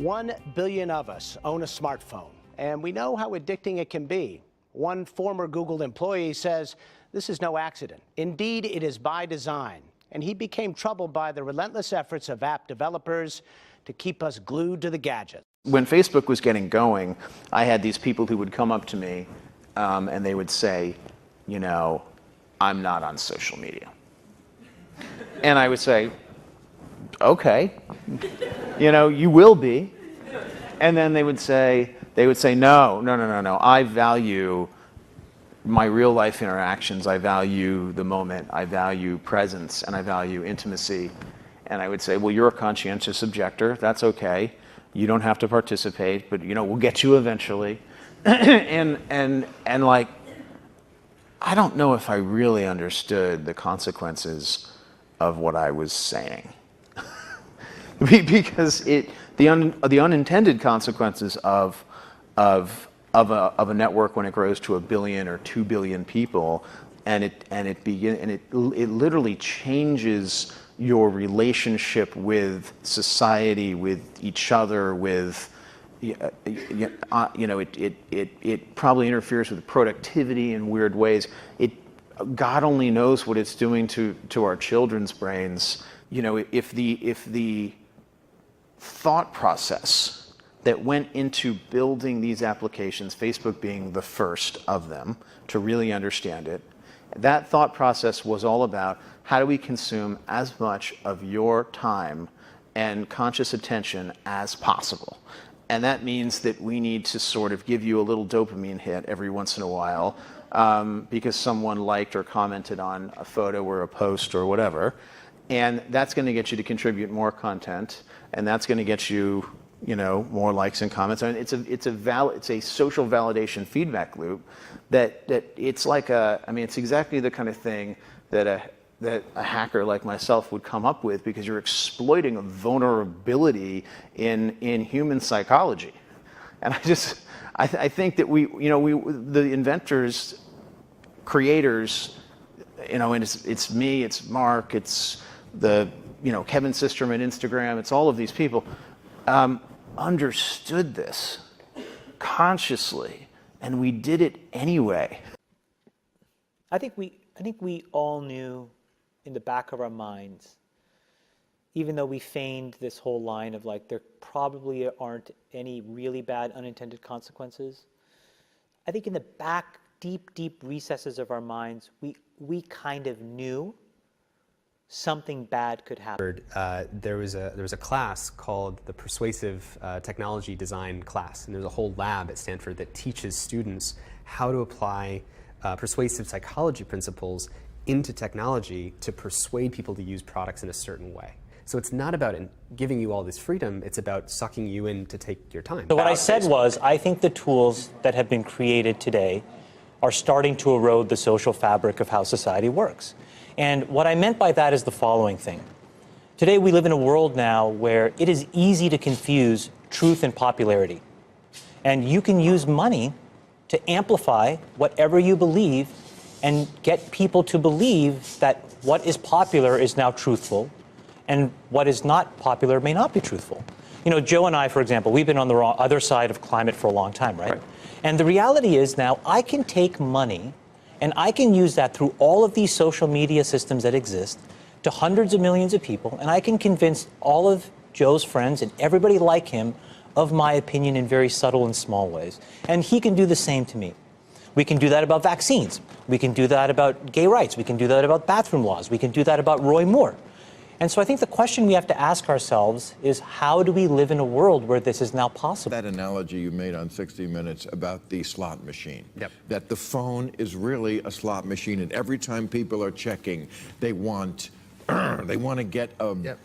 1 billion of us own a smartphone, and we know how addicting it can be. One former Google employee says this is no accident. Indeed, it is by design. And he became troubled by the relentless efforts of app developers to keep us glued to the gadgets. When Facebook was getting going, I had these people who would come up to me and they would say, you know, I'm not on social media. And I would say, okay, you know, you will be. And then they would say, no, I value my real life interactions. I value the moment. I value presence, and I value intimacy. And I would say, well, you're a conscientious objector. That's okay. You don't have to participate, but you know, we'll get you eventually. and like, I don't know if I really understood the consequences of what I was saying. Because the unintended consequences of a network when it grows to 1 billion or 2 billion people, and it literally changes your relationship with society, with each other, with you know, it probably interferes with productivity in weird ways. God only knows what it's doing to our children's brains. You know, if the thought process that went into building these applications, Facebook being the first of them to really understand it, that thought process was all about how do we consume as much of your time and conscious attention as possible. And that means that we need to sort of give you a little dopamine hit every once in a while because someone liked or commented on a photo or a post or whatever. And that's going to get you to contribute more content, and that's going to get you, you know, more likes and comments. I mean, it's a social validation feedback loop that it's like it's exactly the kind of thing that a hacker like myself would come up with, because you're exploiting a vulnerability in human psychology. And I think that the inventors, creators, you know, and it's me, it's Mark, it's Kevin Systrom at Instagram, it's all of these people, understood this consciously, and we did it anyway. I think we all knew in the back of our minds, even though we feigned this whole line of like, there probably aren't any really bad unintended consequences. I think in the back, deep recesses of our minds, we kind of knew something bad could happen. There was a class called the Persuasive Technology Design class, and there's a whole lab at Stanford that teaches students how to apply persuasive psychology principles into technology to persuade people to use products in a certain way. So it's not about giving you all this freedom, it's about sucking you in to take your time. So what I said was, I think the tools that have been created today are starting to erode the social fabric of how society works. And what I meant by that is the following thing. Today we live in a world now where it is easy to confuse truth and popularity. And you can use money to amplify whatever you believe and get people to believe that what is popular is now truthful and what is not popular may not be truthful. You know, Joe and I, for example, we've been on the other side of climate for a long time, right? And the reality is now I can take money and I can use that through all of these social media systems that exist to hundreds of millions of people, and I can convince all of Joe's friends and everybody like him of my opinion in very subtle and small ways. And he can do the same to me. We can do that about vaccines. We can do that about gay rights. We can do that about bathroom laws. We can do that about Roy Moore. And so I think the question we have to ask ourselves is, how do we live in a world where this is now possible? That analogy you made on 60 Minutes about the slot machine, that the phone is really a slot machine, and every time people are checking, they want to get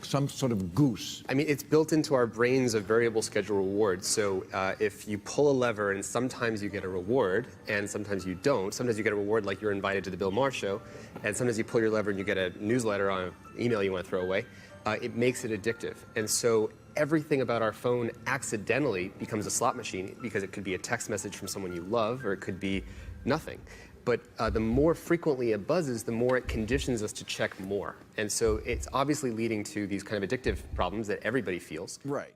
some sort of goose. I mean, it's built into our brains a variable schedule reward. So if you pull a lever and sometimes you get a reward and sometimes you don't, sometimes you get a reward like you're invited to the Bill Maher show, and sometimes you pull your lever and you get a newsletter on an email you want to throw away, it makes it addictive. And so everything about our phone accidentally becomes a slot machine, because it could be a text message from someone you love, or it could be nothing. But the more frequently it buzzes, the more it conditions us to check more. And so it's obviously leading to these kind of addictive problems that everybody feels. Right.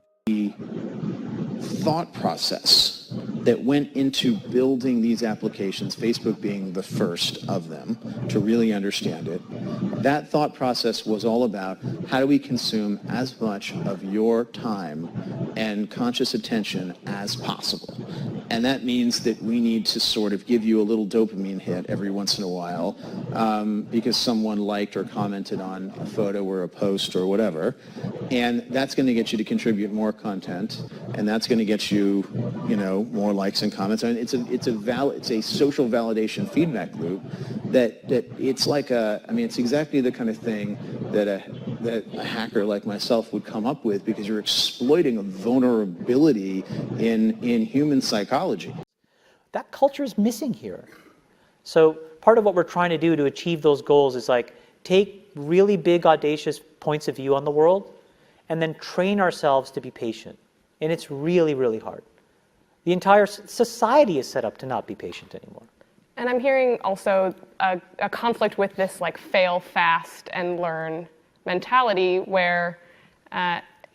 thought process that went into building these applications, Facebook being the first of them to really understand it, that thought process was all about how do we consume as much of your time and conscious attention as possible. And that means that we need to sort of give you a little dopamine hit every once in a while because someone liked or commented on a photo or a post or whatever. And that's going to get you to contribute more content, and that's going to get you, more likes and comments. I mean, it's a social validation feedback loop that it's like it's exactly the kind of thing that a hacker like myself would come up with, because you're exploiting a vulnerability in human psychology. That culture is missing here. So part of what we're trying to do to achieve those goals is take really big, audacious points of view on the world and then train ourselves to be patient. And it's really, really hard. The entire society is set up to not be patient anymore. And I'm hearing also a conflict with this fail fast and learn mentality where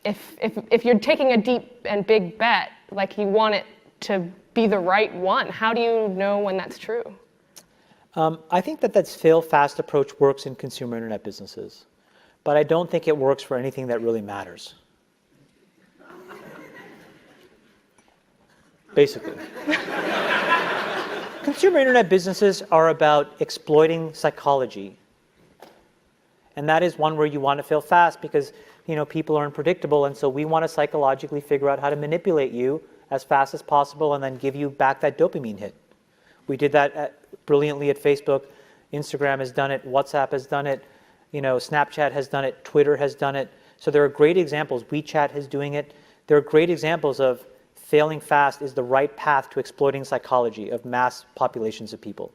if you're taking a deep and big bet, you want it to be the right one. How do you know when that's true? I think that fail fast approach works in consumer internet businesses, but I don't think it works for anything that really matters. Basically. Consumer internet businesses are about exploiting psychology. And that is one where you want to fail fast because, people are unpredictable, and so we want to psychologically figure out how to manipulate you as fast as possible and then give you back that dopamine hit. We did that brilliantly at Facebook. Instagram has done it. WhatsApp has done it. Snapchat has done it. Twitter has done it. So there are great examples. WeChat is doing it. There are great examples of failing fast is the right path to exploiting psychology of mass populations of people.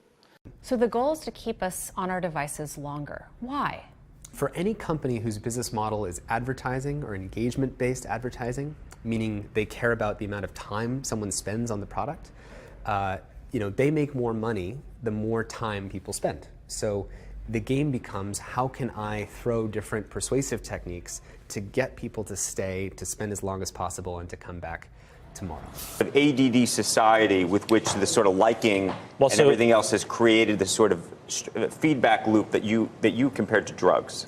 So the goal is to keep us on our devices longer. Why? For any company whose business model is advertising or engagement-based advertising, meaning they care about the amount of time someone spends on the product, they make more money the more time people spend. So the game becomes, how can I throw different persuasive techniques to get people to stay, to spend as long as possible, and to come back tomorrow. ADD society with which the sort of liking and everything else has created this sort of feedback loop that you compared to drugs.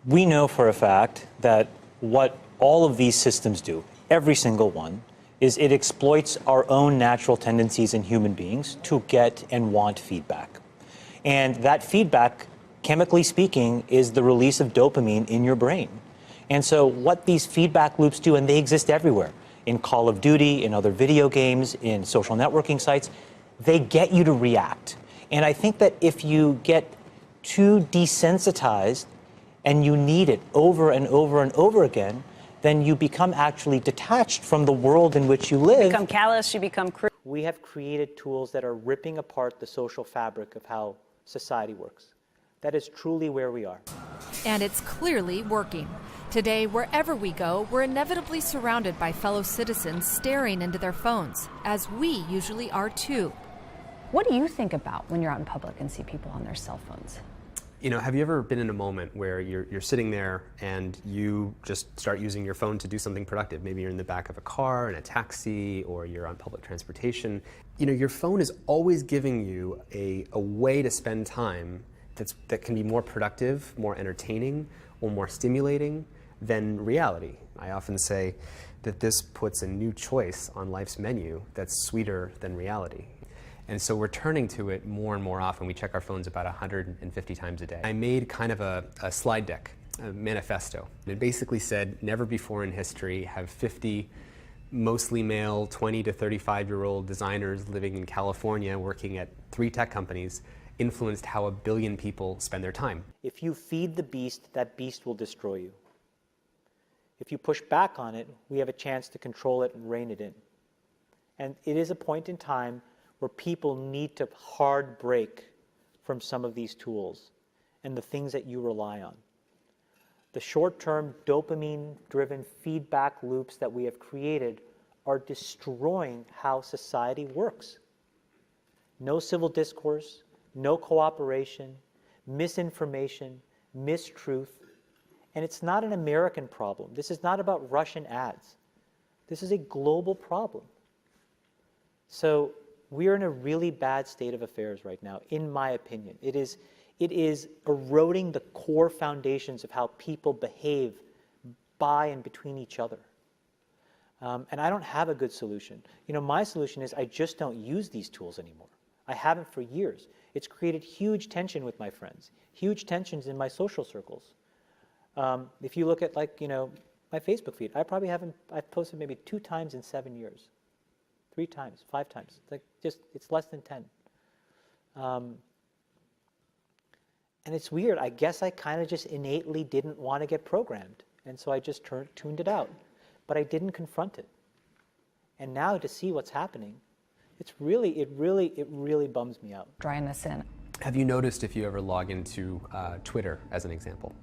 We know for a fact that what all of these systems do, every single one, is it exploits our own natural tendencies in human beings to get and want feedback. And that feedback, chemically speaking, is the release of dopamine in your brain. And so what these feedback loops do, and they exist everywhere, in Call of Duty, in other video games, in social networking sites, they get you to react. And I think that if you get too desensitized and you need it over and over and over again, then you become actually detached from the world in which you live. You become callous, you become cruel. We have created tools that are ripping apart the social fabric of how society works. That is truly where we are. And it's clearly working. Today, wherever we go, we're inevitably surrounded by fellow citizens staring into their phones, as we usually are too. What do you think about when you're out in public and see people on their cell phones? Have you ever been in a moment where you're sitting there and you just start using your phone to do something productive? Maybe you're in the back of a car, in a taxi, or you're on public transportation. Your phone is always giving you a way to spend time that can be more productive, more entertaining, or more stimulating than reality. I often say that this puts a new choice on life's menu that's sweeter than reality. And so we're turning to it more and more often. We check our phones about 150 times a day. I made kind of a slide deck, a manifesto. It basically said, never before in history have 50 mostly male 20 to 35-year-old designers living in California working at 3 tech companies influenced how 1 billion people spend their time. If you feed the beast, that beast will destroy you. If you push back on it, we have a chance to control it and rein it in. And it is a point in time where people need to hard break from some of these tools and the things that you rely on. The short-term dopamine-driven feedback loops that we have created are destroying how society works. No civil discourse, no cooperation, misinformation, mistruth. And it's not an American problem. This is not about Russian ads. This is a global problem. So we are in a really bad state of affairs right now, in my opinion. It is eroding the core foundations of how people behave by and between each other. And I don't have a good solution. My solution is I just don't use these tools anymore. I haven't for years. It's created huge tension with my friends, huge tensions in my social circles. If you look at my Facebook feed, I've posted maybe 2 times in 7 years, 3 times, 5 times. It's less than 10. And it's weird. I guess I kind of just innately didn't want to get programmed. And so I just tuned it out. But I didn't confront it. And now to see what's happening, it really bums me out. Drawing this in. Have you noticed if you ever log into Twitter, as an example?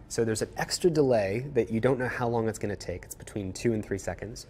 So there's an extra delay that you don't know how long it's going to take. It's between 2 and 3 seconds,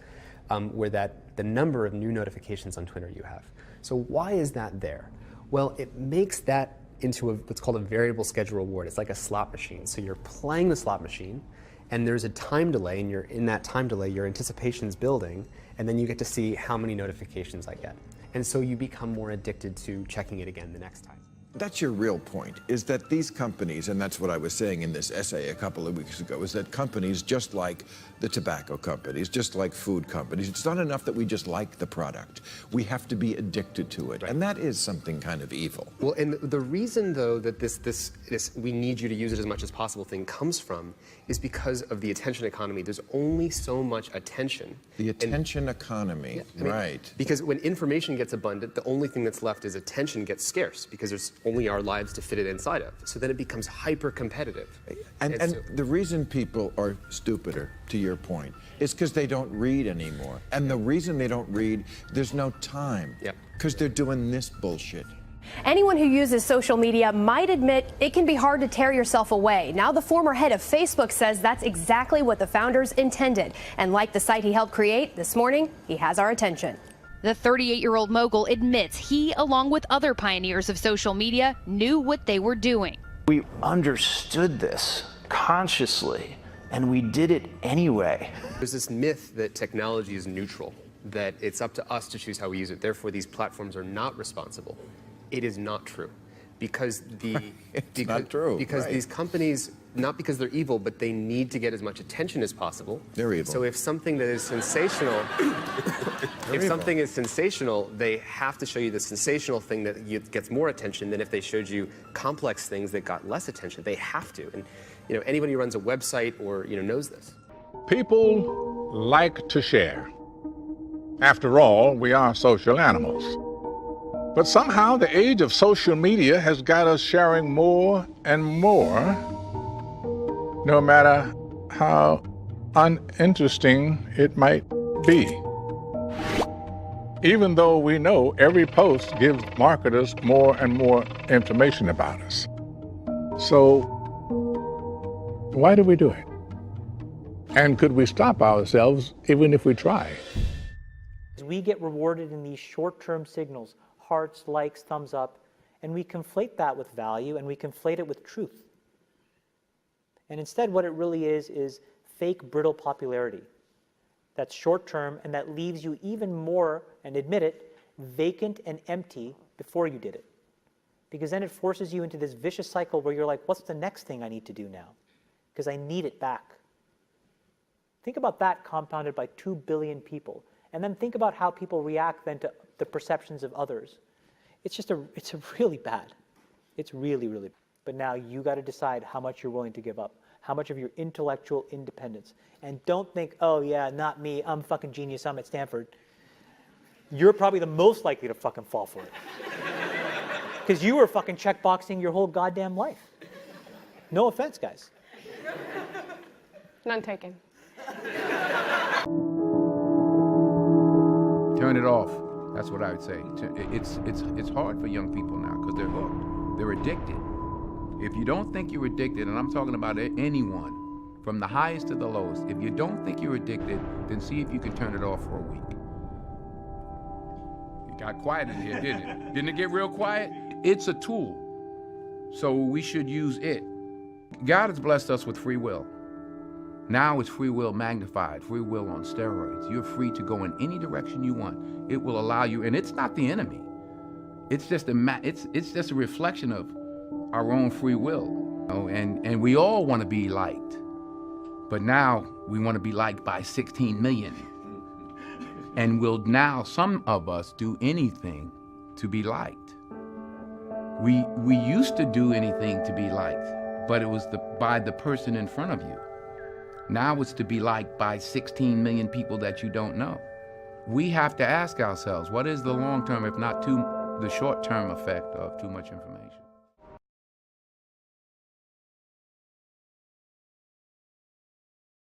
where the number of new notifications on Twitter you have. So why is that there? Well, it makes that into what's called a variable schedule reward. It's like a slot machine. So you're playing the slot machine, and there's a time delay, and in that time delay, your anticipation's building, and then you get to see how many notifications I get. And so you become more addicted to checking it again the next time. That's your real point, is that these companies, and that's what I was saying in this essay a couple of weeks ago, is that companies, just like the tobacco companies, just like food companies, it's not enough that we just like the product. We have to be addicted to it, and that is something kind of evil. Well, and the reason, though, that this we need you to use it as much as possible thing comes from is because of the attention economy. There's only so much attention. The attention economy, right. Because when information gets abundant, the only thing that's left is attention gets scarce, because there's only our lives to fit it inside of. So then it becomes hyper-competitive. And the reason people are stupider, to your point, is because they don't read anymore. And the reason they don't read, there's no time. Because they're doing this bullshit. Anyone who uses social media might admit it can be hard to tear yourself away. Now the former head of Facebook says that's exactly what the founders intended. And like the site he helped create, this morning, he has our attention. The 38-year-old mogul admits he, along with other pioneers of social media, knew what they were doing. We understood this consciously, and we did it anyway. There's this myth that technology is neutral, that it's up to us to choose how we use it. Therefore, these platforms are not responsible. It is not true. Because these companies, not because they're evil, but they need to get as much attention as possible. They're evil. So if something that is sensational, something is sensational, they have to show you the sensational thing that gets more attention than if they showed you complex things that got less attention. They have to. And anybody who runs a website or knows this. People like to share. After all, we are social animals. But somehow the age of social media has got us sharing more and more, no matter how uninteresting it might be. Even though we know every post gives marketers more and more information about us. So why do we do it? And could we stop ourselves even if we try? We get rewarded in these short-term signals, hearts, likes, thumbs up, and we conflate that with value, and we conflate it with truth. And instead, what it really is fake, brittle popularity. That's short-term, and that leaves you even more, and admit it, vacant and empty before you did it. Because then it forces you into this vicious cycle where you're like, what's the next thing I need to do now? Because I need it back. Think about that compounded by 2 billion people. And then think about how people react then to the perceptions of others. It's really bad. It's really, really bad. But now you got to decide how much you're willing to give up, how much of your intellectual independence. And don't think, oh yeah, not me, I'm fucking genius, I'm at Stanford. You're probably the most likely to fucking fall for it. Because you were fucking checkboxing your whole goddamn life. No offense, guys. None taken. Turn it off. That's what I would say. It's hard for young people now because they're hooked. They're addicted. If you don't think you're addicted, and I'm talking about anyone, from the highest to the lowest, if you don't think you're addicted, then see if you can turn it off for a week. It got quiet in here, didn't it? Didn't it get real quiet? It's a tool, so we should use it. God has blessed us with free will. Now it's free will magnified, free will on steroids. You're free to go in any direction you want. It will allow you, and it's not the enemy. It's just it's just a reflection of our own free will. You know? And we all want to be liked. But now we want to be liked by 16 million. And will now some of us do anything to be liked. We used to do anything to be liked, but it was by the person in front of you. Now it's to be liked by 16 million people that you don't know. We have to ask ourselves, what is the long-term, if not the short-term effect of too much information?